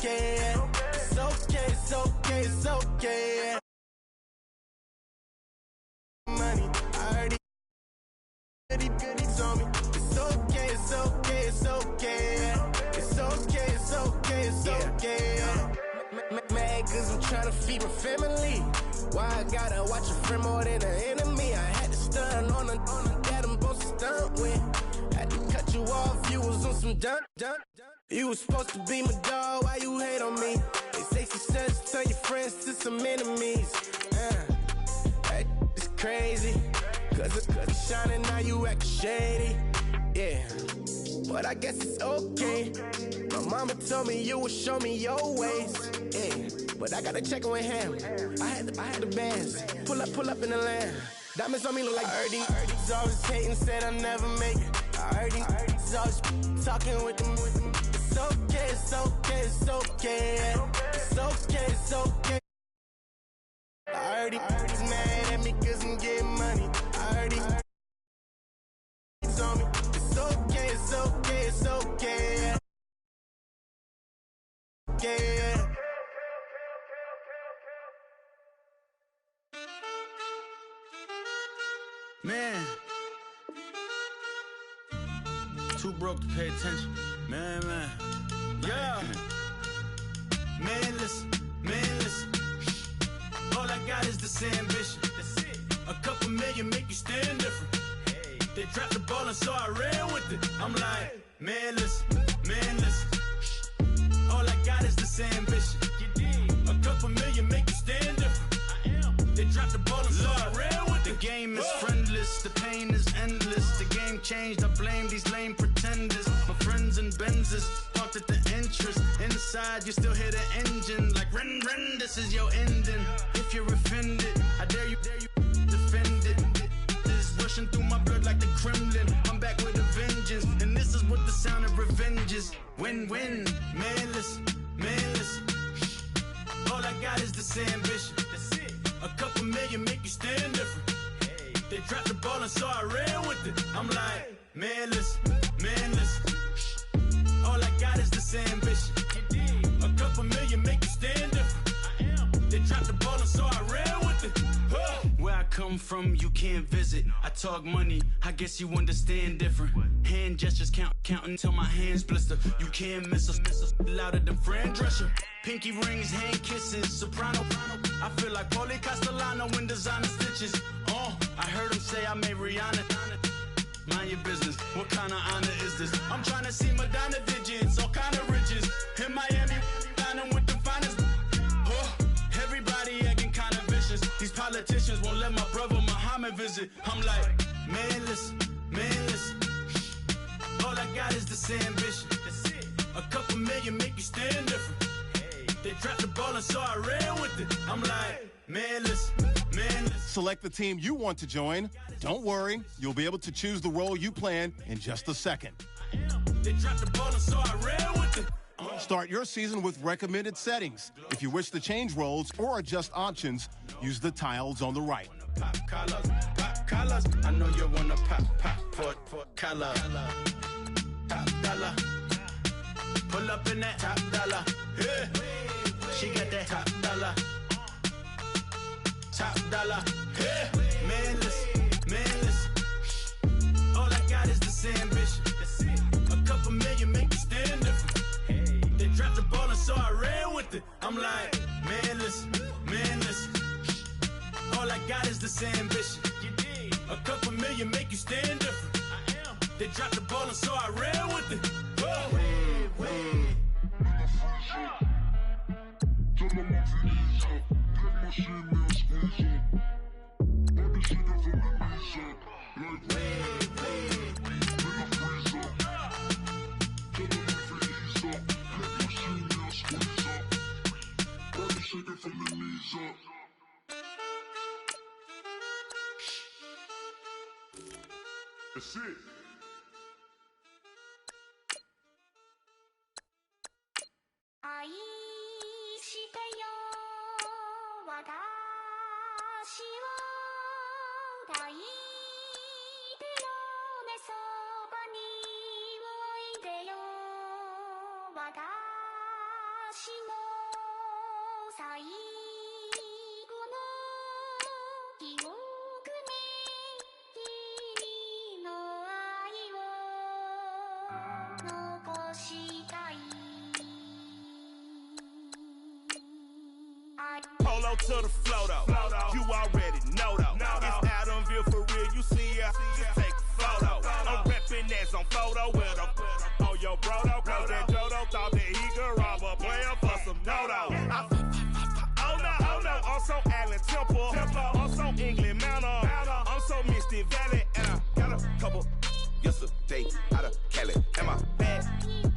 okay. It's okay, it's okay, it's okay. Money, I already goodies on me. It's okay, it's okay, it's okay. It's okay, it's okay, it's okay. Mad cause I'm trying to feed my family. Why I gotta watch a friend more than an enemy? I had to stun on a that I'm supposed to stunt with. Had to cut you off, you was on some dun. You was supposed to be my dog, why you hate on me? They say success turn your friends to some enemies. That is crazy. Cause it's shining, now you acting shady. Yeah, but I guess it's okay. My mama told me you would show me your ways. Yeah, but I gotta check with him. I had the bands. Pull up in the land. Diamonds on me look like Ernie's always hating, said I never make it. Ernie's always talking with them. It's okay, it's okay, it's okay. It's okay, it's okay. Ernie's mad at me cause I'm getting money. Ernie's on me. It's okay, it's okay, it's okay. Yeah. Man, too broke to pay attention. Man. Yeah. Man, listen. All I got is this ambition. A couple million make you stand different. They dropped the ball and so I ran with it. I'm like, man, listen. All I got is this ambition. A couple million make you stand different. They dropped the ball and so I ran with it. The game is friendless, the pain is endless. The game changed, I blame these lame pretenders. My friends in Benzes parked at the entrance. Inside, you still hear the engine. Like, ren, this is your ending. If you're offended, I dare you defend it. This rushing through my blood like the Kremlin. I'm back with a vengeance. And this is what the sound of revenge is. Win-win. Man, listen. All I got is this ambition. A couple million make you stand different. They dropped the ball and so I ran with it. I'm like, man, listen. All I got is this ambition. A couple million make you stand different. They dropped the ball and so I ran with it. Where I come from, you can't visit. I talk money, I guess you understand different. Hand gestures count until my hands blister. You can't miss us louder than Fran Drescher. Pinky rings, hand kisses, soprano. I feel like Paulie Castellano in designer stitches. I heard him say I made Rihanna. Mind your business, what kind of honor is this? I'm trying to see Madonna digits, all kind of riches. In Miami, dining with the finest. Everybody acting kind of vicious. These politicians won't let my brother Muhammad visit. I'm like, man, listen. All I got is this ambition. A couple million make you stand different. They dropped the ball and so I ran with it. I'm like, man, listen. Select the team you want to join. Don't worry, you'll be able to choose the role you plan in just a second. They dropped the ball and so I ran with it. Start your season with recommended settings. If you wish to change roles or adjust options, use the tiles on the right. Pop collars. I know you wanna pop collar. Top dollar. Pull up in that top dollar. Yeah. She got that top dollar. Top dollar. Yeah. Man, listen. All I got is this ambition. A couple million make you stand different. They dropped the ball and so I ran with it. I'm like, man, listen. All I got is this ambition. A couple million make you stand different. They dropped the ball and so I ran with it. That's it. Polo to the flow though. You already know though. It's Adamville for real. You see ya, just take a photo. I'm reppin' that's on photo with a on your bro though. Cause that Jodo thought that he could rob a player for some no-no. Oh no, also Allen Temple. Also England Manor. I'm so Misty Valley. And I got a couple yesterday out of Cali. And my bag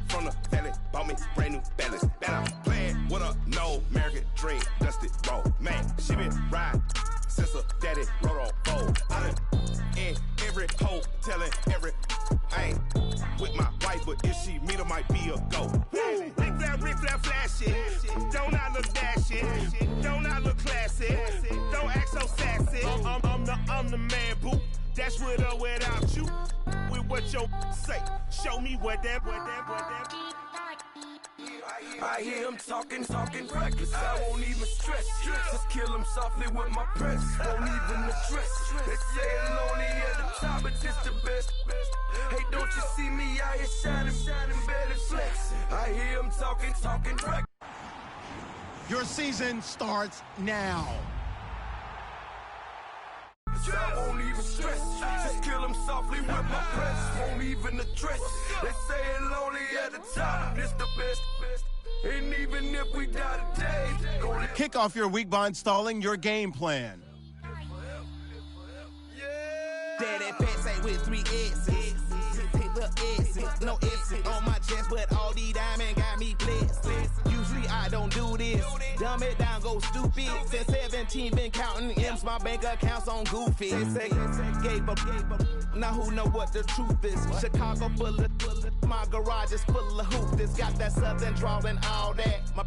from the valley bought me brand new balance. And I'm playing with a no American dream, dusty roll. Man, she been riding since her daddy rode on fold. I done in every hole, telling every I ain't with my wife, but if she meet her, might be a go. Rick flat flashing. Don't I look dashing? Don't I look classy? Don't act so sassy. I'm the man, boo. Dash with or without you. With what your say. Show me what that. I hear him talking reckless. I won't even stress. Just kill him softly with my press. Won't even address. They say it's lonely at the top, but it's the best. Hey, don't you see me out here shining, better flex. I hear him talking reckless. Your season starts now. I won't even stress. Just kill him softly with my press. Won't even address. They say it's lonely at the top, it's the best. And even if we die today, Kick off your week by installing your game plan. Daddy pet say with 3 S's. Pick the S's, no S's on my chest, but all these diamonds got me blessed. Usually I don't do this. Dumb it down, go stupid. Since 17, been counting M's, my bank accounts on Goofy. Say, gave up. Now who know what the truth is? Chicago full of, my garage is full of hoops. It's got that southern drawl and all that. My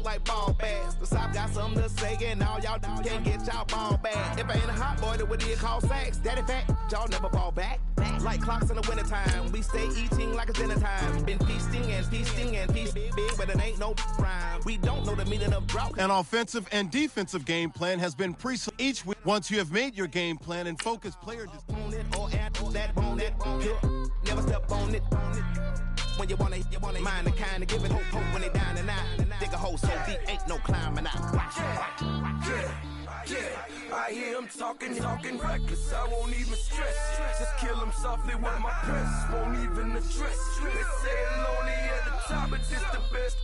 like ball bags. The South got something to say, and all y'all can't get y'all ball back. If I ain't a hot boy, then what do you call sacks? Daddy fat, y'all never ball back. Like clocks in the wintertime, we stay eating like it's dinner time. Been feasting, big, but it ain't no rhyme. We don't know the meaning of drought. An offensive and defensive game plan has been pre-selected each week. Once you have made your game plan and focus player or add that bone it. Never step on it. When you wanna mind the kind of give it hope when they down and out. Dig a hole so deep, ain't no climbing out. Yeah, I hear him talking reckless. I won't even stress. Just kill him softly with my press. Won't even address. They say it's lonely at the top, but it's the best.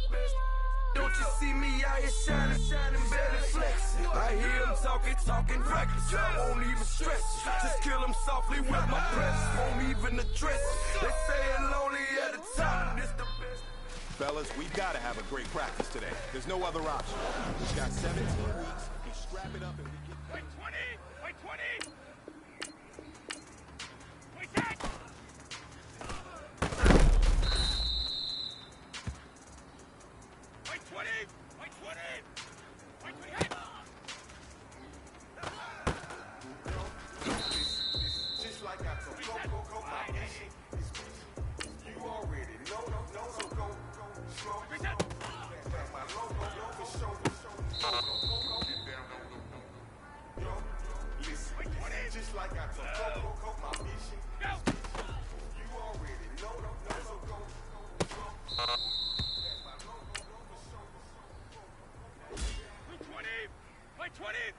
Don't you see me out here shining, better flex. I hear him talking reckless. I won't even stress. Just kill him softly with my press. Won't even address. They say it's lonely at the top, it's the best. Fellas, we've got to have a great practice today. There's no other option. We've got 17 weeks. We scrap it up and we get... Wait 20! Wait 20! Wait 10! Wait 20! Wait 20! Wait 28! Just like I told go, my mission. You already know, so go, slow. My logo, for show. Yo, listen, just like I told go, my mission. You already know, so go, slow. Wait 20! Wait 20!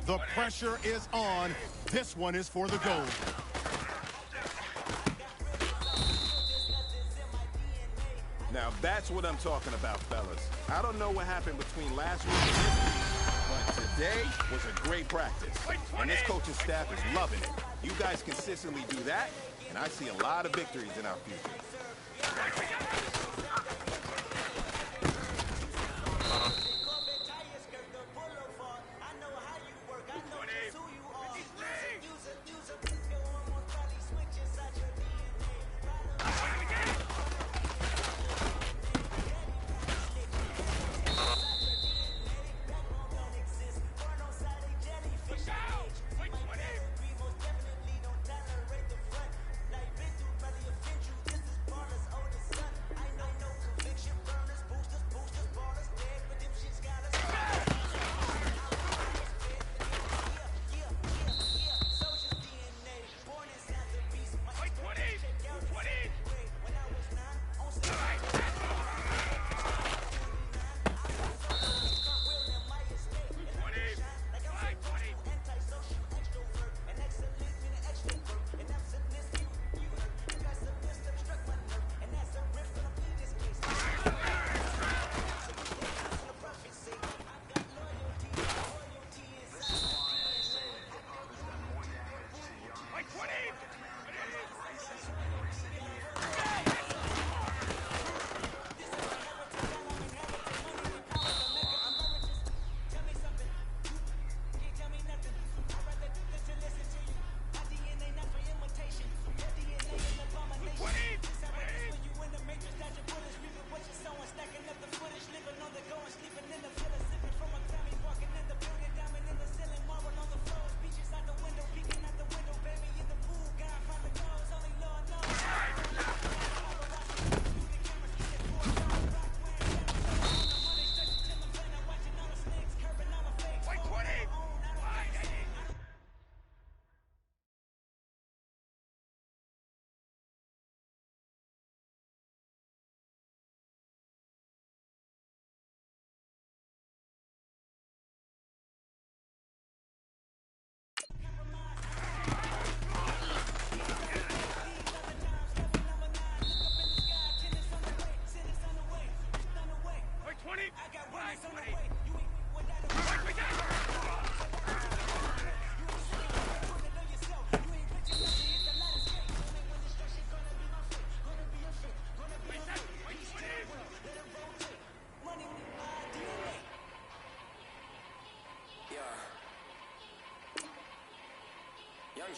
The pressure is on. This one is for the gold. Now that's what I'm talking about, fellas. I don't know what happened between last week and this week, but today was a great practice. And this coaching staff is loving it. You guys consistently do that, and I see a lot of victories in our future.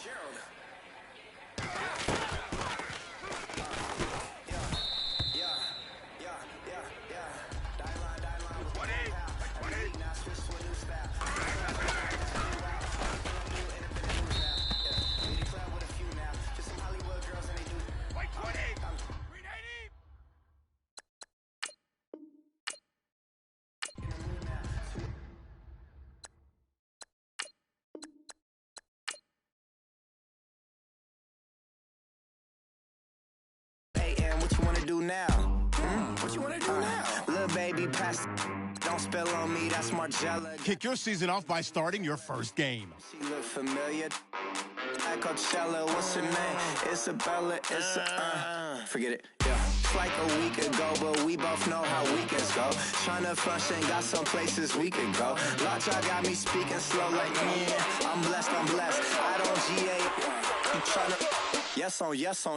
Gerald. What you wanna do now? What you wanna do now? Little baby, pass. Don't spill on me, that's Margella. Kick your season off by starting your first game. She look familiar. At Coachella, what's her name? Isabella, forget it, yeah. It's like a week ago, but we both know how weekends go. Tryna function, got some places we could go. Lot y'all got me speaking slow like, yeah, I'm blessed. I don't GA. You tryna, yes on yes.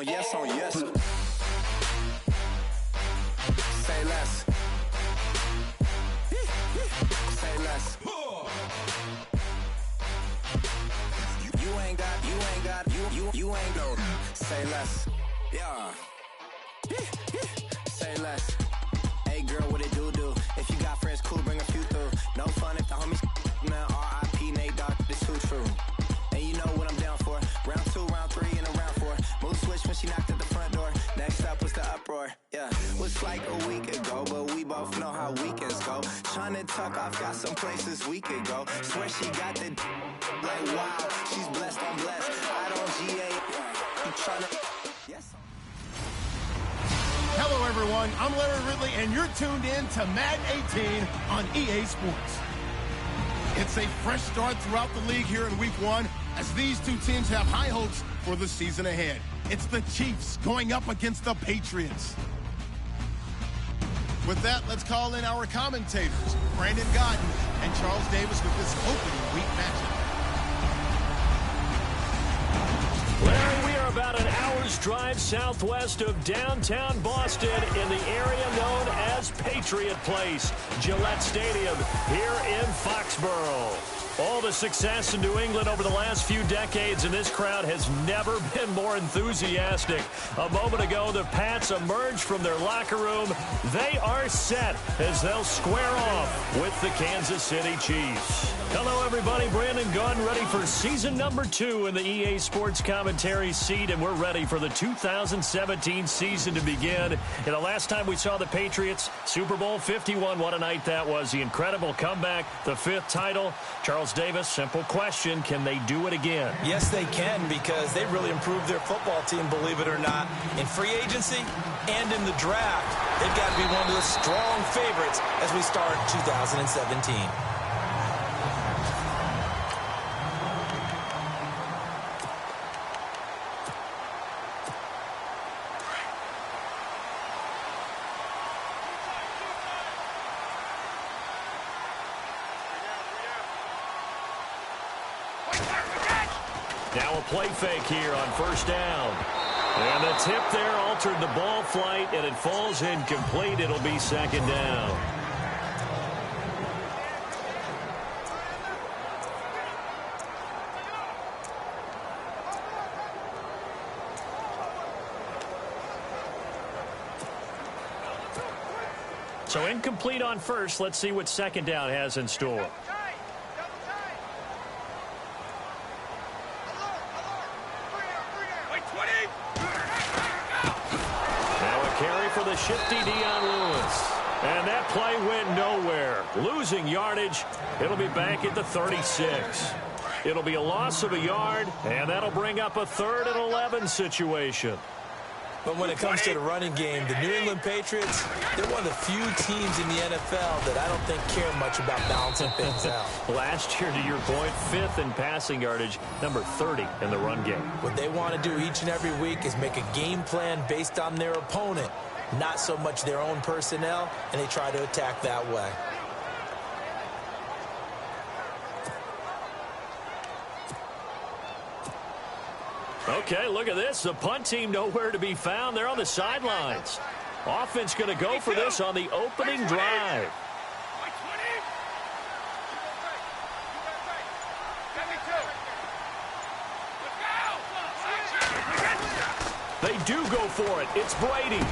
Say less. Say less. You ain't no. Say less. Yeah. Say less. Hey girl, what it do? If you got friends, cool, bring a few through. No fun if the homies man. R.I.P. Nate Dogg, this too true. And you know what I'm down for. Round 2, round 3, and a round 4. Mood switch when she knocked at the front door. Next up was the uproar. Yeah, was like a week ago, but we both know how weekends go. Tryna tuck off, got some places we could go. Swear she got the like wow, she's blessed, I'm blessed. I don't GA. You tryna? Yes. Hello, everyone. I'm Larry Ridley, and you're tuned in to Madden 18 on EA Sports. It's a fresh start throughout the league here in Week 1, as these two teams have high hopes for the season ahead. It's the Chiefs going up against the Patriots. With that, let's call in our commentators, Brandon Godden and Charles Davis, with this opening week matchup. Larry, we are about an hour First drive southwest of downtown Boston in the area known as Patriot Place, Gillette Stadium here in Foxborough. All the success in New England over the last few decades, and this crowd has never been more enthusiastic. A moment ago, the Pats emerged from their locker room. They are set as they'll square off with the Kansas City Chiefs. Hello, everybody. Brandon Gunn ready for season number 2 in the EA Sports Commentary seat, and we're ready for the 2017 season to begin. And the last time we saw the Patriots, Super Bowl 51, what a night that was. The incredible comeback, the 5th title. Charles Davis, simple question, can they do it again? Yes, they can, because they really improved their football team, believe it or not. In free agency and in the draft, they've got to be one of the strong favorites as we start 2017. Now a play fake here on first down. And the tip there altered the ball flight, and it falls incomplete. It'll be second down. So incomplete on first. Let's see what second down has in store. For the shifty Dion Lewis. And that play went nowhere. Losing yardage. It'll be back at the 36. It'll be a loss of a yard, and that'll bring up a 3rd and 11 situation. But when it comes to the running game, the New England Patriots, they're one of the few teams in the NFL that I don't think care much about balancing things out. Last year, to your point, 5th in passing yardage, number 30 in the run game. What they want to do each and every week is make a game plan based on their opponent, not so much their own personnel, and they try to attack that way. Okay, look at this. The punt team nowhere to be found. They're on the sidelines. Offense going to go for this on the opening drive. They do go for it. It's Brady.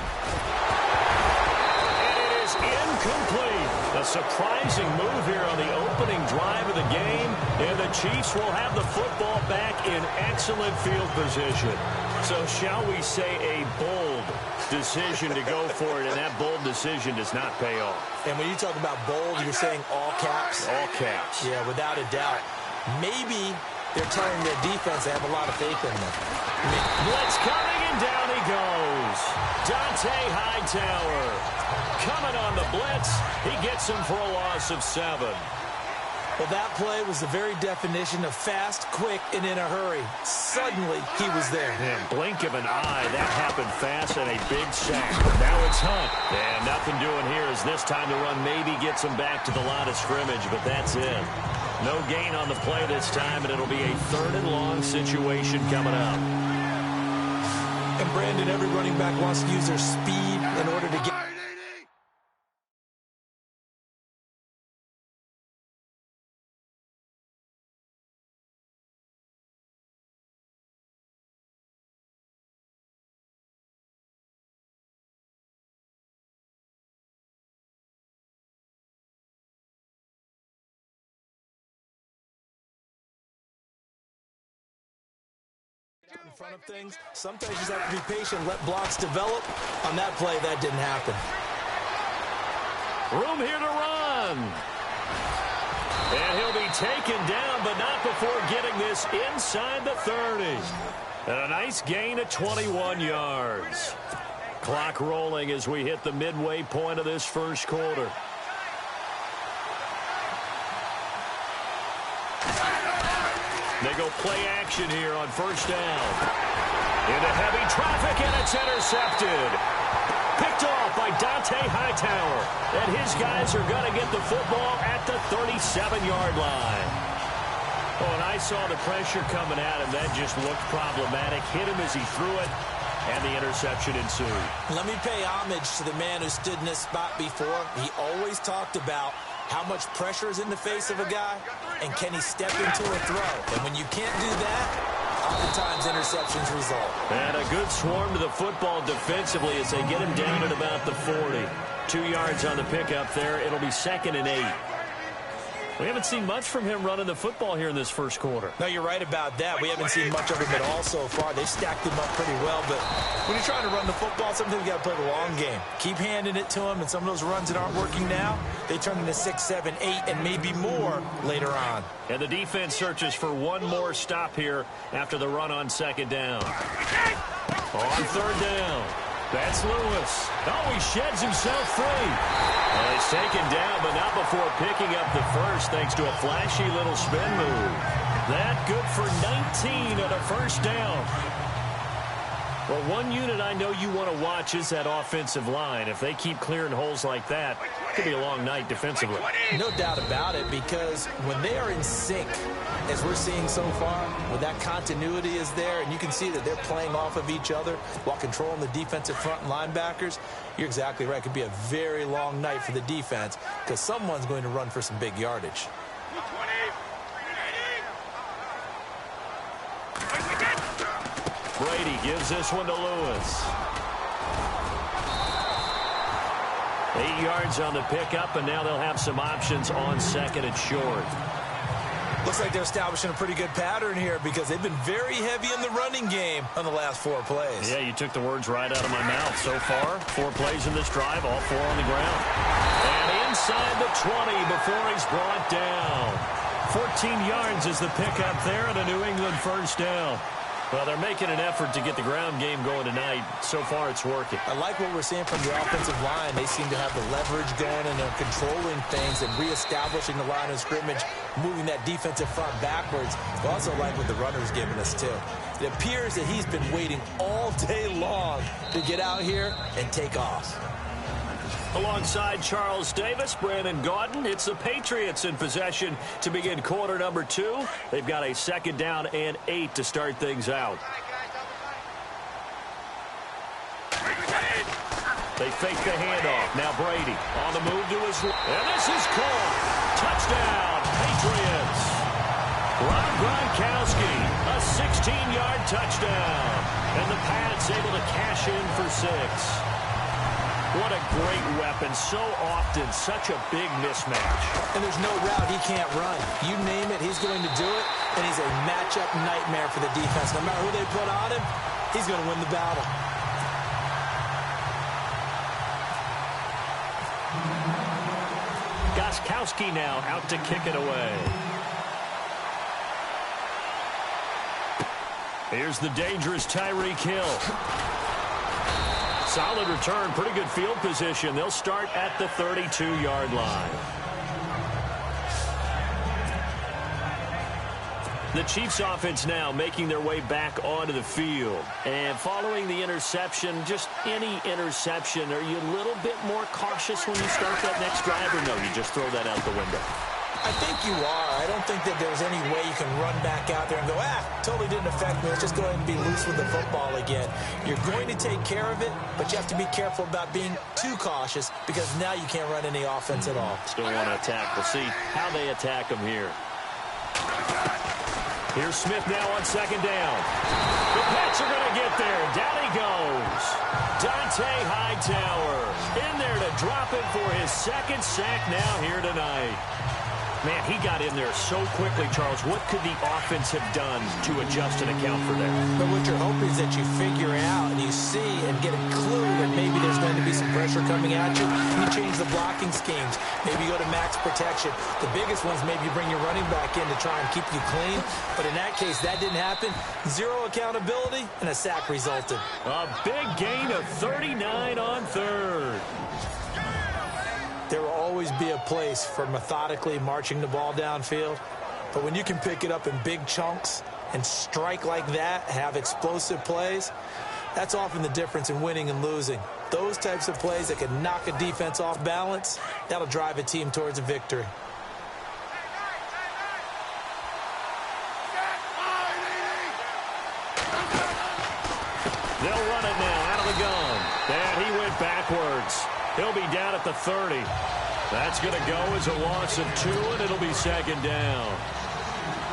And it is incomplete. A surprising move here on the opening drive of the game. And the Chiefs will have the football back in excellent field position. So shall we say a bold decision to go for it, and that bold decision does not pay off. And when you talk about bold, you're saying all caps? All caps. Yeah, without a doubt. Maybe they're telling their defense they have a lot of faith in them. Blitz coming, and down he goes. Dante Hightower coming on the blitz. He gets him for a loss of 7. Well, that play was the very definition of fast, quick, and in a hurry. Suddenly, he was there. And blink of an eye, that happened fast, and a big sack. Now it's Hunt. And nothing doing here as this time the run maybe gets him back to the line of scrimmage, but that's it. No gain on the play this time, and it'll be a 3rd and long situation coming up. And Brandon, every running back wants to use their speed in order to get... in front of things. Sometimes you just have to be patient, let blocks develop. On that play, that didn't happen. Room here to run. And he'll be taken down, but not before getting this inside the 30. And a nice gain of 21 yards. Clock rolling as we hit the midway point of this first quarter. They go play action here on first down. Into heavy traffic, and it's intercepted. Picked off by Dante Hightower. And his guys are going to get the football at the 37-yard line. Oh, and I saw the pressure coming at him. That just looked problematic. Hit him as he threw it. and the interception ensued. Let me pay homage to the man who stood in this spot before. He always talked about how much pressure is in the face of a guy, and can he step into a throw? And when you can't do that, oftentimes interceptions result. And a good swarm to the football defensively as they get him down at about the 40. 2 yards on the pickup there. It'll be 2nd and 8. We haven't seen much from him running the football here in this first quarter. No, you're right about that. We haven't seen much of him at all so far. They've stacked him up pretty well, but when you're trying to run the football, sometimes you got to play the long game. Keep handing it to him, and some of those runs that aren't working now, they turn into 6, 7, 8, and maybe more later on. And the defense searches for one more stop here after the run on 2nd down. On 3rd down, that's Lewis. Oh, he sheds himself free. And he's taken down, but not before picking up the first, thanks to a flashy little spin move. That good for 19 on a 1st down. Well, one unit I know you want to watch is that offensive line. If they keep clearing holes like that, it could be a long night defensively. No doubt about it, because when they are in sync, as we're seeing so far, when that continuity is there, and you can see that they're playing off of each other while controlling the defensive front and linebackers, you're exactly right. It could be a very long night for the defense because someone's going to run for some big yardage. Brady gives this one to Lewis. 8 yards on the pickup, and now they'll have some options on 2nd and short. Looks like they're establishing a pretty good pattern here because they've been very heavy in the running game on the last 4 plays. Yeah, you took the words right out of my mouth. So far, 4 plays in this drive, all 4 on the ground. And inside the 20 before he's brought down. 14 yards is the pickup there and a New England 1st down. Well, they're making an effort to get the ground game going tonight. So far, it's working. I like what we're seeing from the offensive line. They seem to have the leverage going, and they're controlling things and reestablishing the line of scrimmage, moving that defensive front backwards. I also like what the runner's giving us, too. It appears that he's been waiting all day long to get out here and take off. Alongside Charles Davis, Brandon Gaudin, it's the Patriots in possession to begin quarter number 2. They've got a 2nd down and 8 to start things out. They fake the handoff. Now Brady on the move to his right. And this is caught. Touchdown, Patriots. Rob Gronkowski, a 16-yard touchdown. And the Pats able to cash in for 6. What a great weapon. So often, such a big mismatch. And there's no route he can't run. You name it, he's going to do it. And he's a matchup nightmare for the defense. No matter who they put on him, he's going to win the battle. Gronkowski now out to kick it away. Here's the dangerous Tyreek Hill. Solid return, pretty good field position. They'll start at the 32-yard line. The Chiefs offense now making their way back onto the field. And following the interception, just any interception, are you a little bit more cautious when you start that next drive, or no, you just throw that out the window? I think you are. I don't think that there's any way you can run back out there and go, totally didn't affect me. Let's just go ahead and be loose with the football again. You're going to take care of it, but you have to be careful about being too cautious because now you can't run any offense at all. Still want to attack. We'll see how they attack them here. Here's Smith now on 2nd down. The Pats are going to get there. Down he goes. Dante Hightower in there to drop it for his 2nd sack now here tonight. Man, he got in there so quickly, Charles. What could the offense have done to adjust and account for that? But what you're hoping is that you figure it out and you see and get a clue that maybe there's going to be some pressure coming at you. You change the blocking schemes. Maybe you go to max protection. The biggest ones, maybe you bring your running back in to try and keep you clean. But in that case, that didn't happen. 0 accountability, and a sack resulted. A big gain of 39 on 3rd. There will always be a place for methodically marching the ball downfield. But when you can pick it up in big chunks and strike like that, have explosive plays, that's often the difference in winning and losing. Those types of plays that can knock a defense off balance, that'll drive a team towards a victory. They'll run it now out of the gun. And he went backwards. He'll be down at the 30. That's going to go as a loss of 2, and it'll be second down.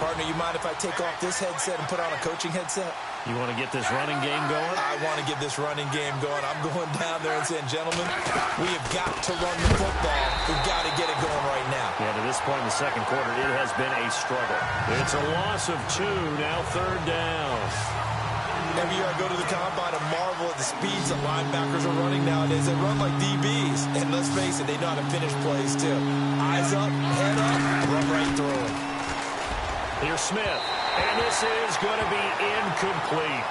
Partner, you mind if I take off this headset and put on a coaching headset? You want to get this running game going? I want to get this running game going. I'm going down there and saying, gentlemen, we have got to run the football. We've got to get it going right now. Yeah, to this point in the second quarter, it has been a struggle. It's a loss of 2, now third down. Every year I go to the combine and marvel at the speeds that linebackers are running nowadays. They run like DBs. And let's face it, they know how to finish plays too. Eyes up, head up, run right through it. Here's Smith, and this is going to be incomplete.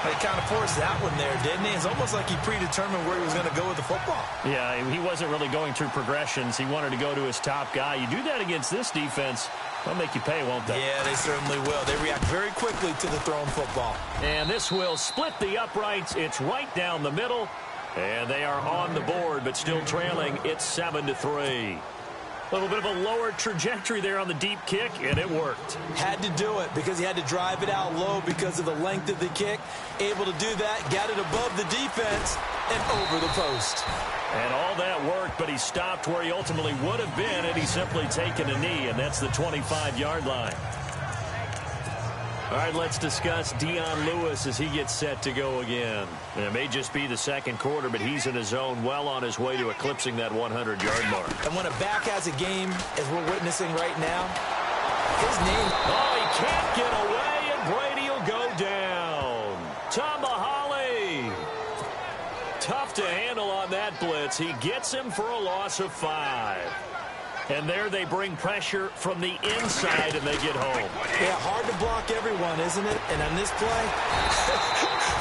He kind of forced that one there, didn't he? It's almost like he predetermined where he was going to go with the football. Yeah, he wasn't really going through progressions. He wanted to go to his top guy. You do that against this defense, they'll make you pay, won't they? Yeah, they certainly will. They react very quickly to the thrown football. And this will split the uprights. It's right down the middle. And they are on the board, but still trailing. It's 7-3. A little bit of a lower trajectory there on the deep kick, and it worked. Had to do it because he had to drive it out low because of the length of the kick. Able to do that, got it above the defense, and over the post. And all that worked, but he stopped where he ultimately would have been, and he's simply taken a knee, and that's the 25-yard line. All right, let's discuss Dion Lewis as he gets set to go again. And it may just be the second quarter, but he's in his zone, well on his way to eclipsing that 100-yard mark. And when a back has a game, as we're witnessing right now, his name... Oh, he can't get away, and Brady will go down. Tomahali. Tough to handle on that blitz. He gets him for a loss of 5. And there they bring pressure from the inside, and they get home. Yeah, hard to block everyone, isn't it? And on this play,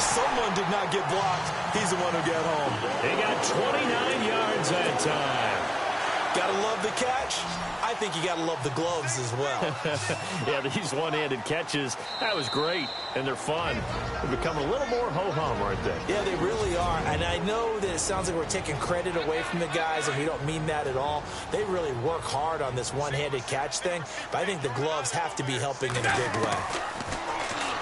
someone did not get blocked. He's the one who got home. He got 29 yards that time. Gotta love the catch. I think you gotta love the gloves as well. Yeah, these one-handed catches, that was great, and they're fun. They're becoming a little more ho-hum right there. Yeah, they really are. And I know that it sounds like we're taking credit away from the guys, and we don't mean that at all. They really work hard on this one-handed catch thing, but I think the gloves have to be helping in a big way.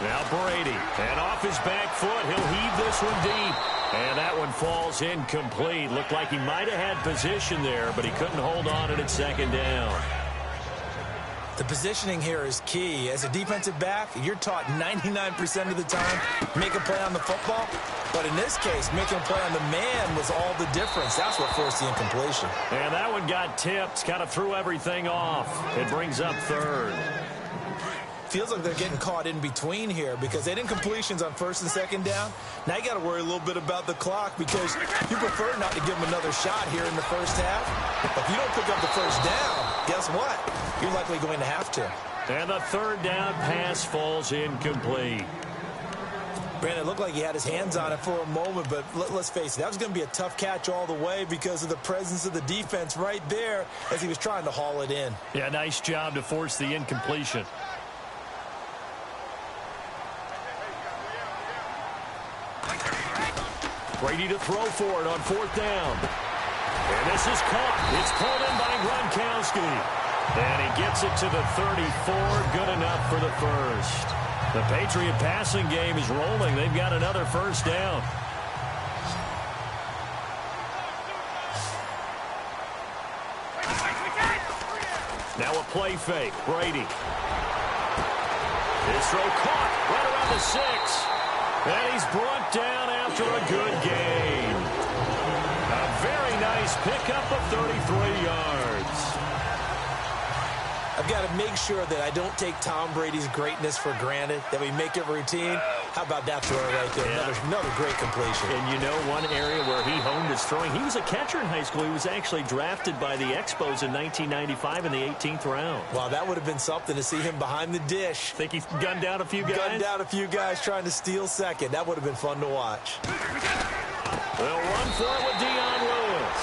Now Brady, and off his back foot, he'll heave this one deep. And that one falls incomplete. Looked like he might have had position there, but he couldn't hold on to it at second down. The positioning here is key. As a defensive back, you're taught 99% of the time, make a play on the football. But in this case, making a play on the man was all the difference. That's what forced the incompletion. And that one got tipped, kind of threw everything off. It brings up third. Feels like they're getting caught in between here because they didn't completions on first and second down. Now you got to worry a little bit about the clock because you prefer not to give them another shot here in the first half. But if you don't pick up the first down, guess what? You're likely going to have to. And the third down pass falls incomplete. Brandon, it looked like he had his hands on it for a moment, but let's face it, that was going to be a tough catch all the way because of the presence of the defense right there as he was trying to haul it in. Yeah, nice job to force the incompletion. Brady to throw for it on fourth down. And this is caught. It's pulled in by Gronkowski. And he gets it to the 34. Good enough for the first. The Patriot passing game is rolling. They've got another first down. Now a play fake. Brady. His throw caught right around the 6. And he's brought down after a good gain. A very nice pickup of 33 yards. I've got to make sure that I don't take Tom Brady's greatness for granted, that we make it routine. How about that throw right there? Yeah. Another great completion. And you know one area where he honed his throwing, he was a catcher in high school. He was actually drafted by the Expos in 1995 in the 18th round. Wow, that would have been something to see him behind the dish. Think he gunned down a few guys? Gunned down a few guys trying to steal second. That would have been fun to watch. They'll run for it with Dion Lewis.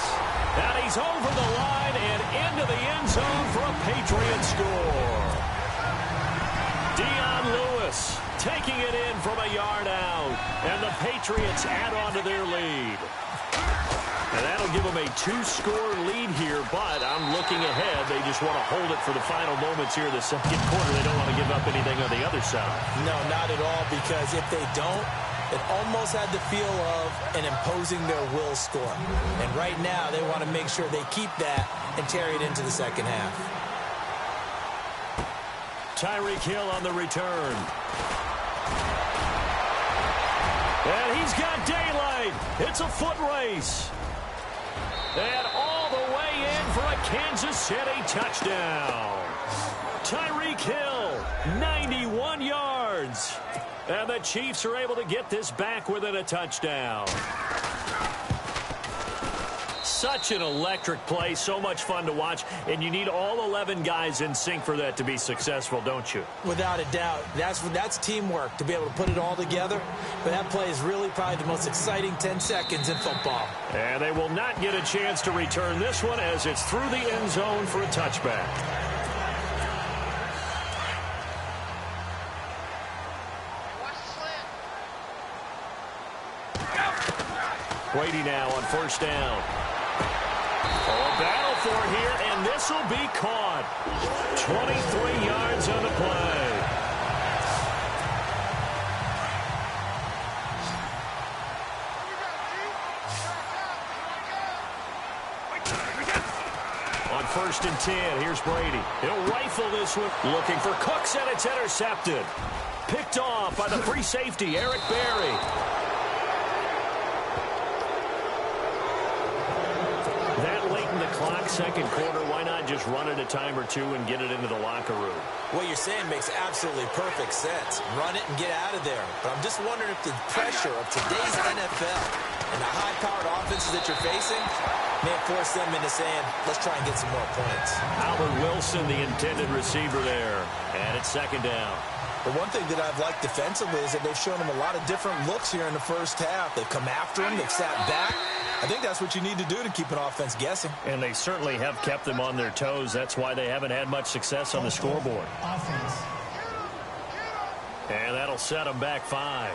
And he's over the line and into the end zone for a Patriot score. Dion Lewis taking it in from a yard out. And the Patriots add on to their lead. And that'll give them a 2-score lead here, but I'm looking ahead. They just want to hold it for the final moments here in the second quarter. They don't want to give up anything on the other side. No, not at all, because if they don't, it almost had the feel of an imposing their will score. And right now, they want to make sure they keep that and carry it into the second half. Tyreek Hill on the return. And he's got daylight. It's a foot race. And all the way in for a Kansas City touchdown. Tyreek Hill, 91 yards. And the Chiefs are able to get this back within a touchdown. Such an electric play, so much fun to watch, and you need all 11 guys in sync for that to be successful, don't you? Without a doubt. That's teamwork, to be able to put it all together. But that play is really probably the most exciting 10 seconds in football. And they will not get a chance to return this one as it's through the end zone for a touchback. Brady now on first down. A battle for here, and this will be caught. 23 yards on the play. On first and 10, here's Brady. He'll rifle this one. Looking for Cooks, and it's intercepted. Picked off by the free safety, Eric Berry. Clock, second quarter, why not just run it a time or two and get it into the locker room? What you're saying makes absolutely perfect sense. Run it and get out of there. But I'm just wondering if the pressure of today's NFL and the high-powered offenses that you're facing may force them into saying, let's try and get some more points. Albert Wilson, the intended receiver there. And it's second down. But one thing that I've liked defensively is that they've shown him a lot of different looks here in the first half. They've come after him. They've sat back. I think that's what you need to do to keep an offense guessing. And they certainly have kept them on their toes. That's why they haven't had much success on the scoreboard. Offense. And that'll set them back 5.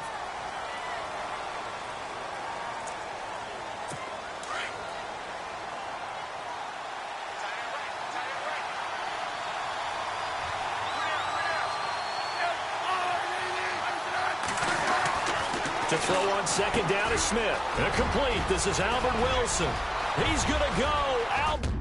To throw on second down is Smith. Complete. This is Albert Wilson. He's going to go.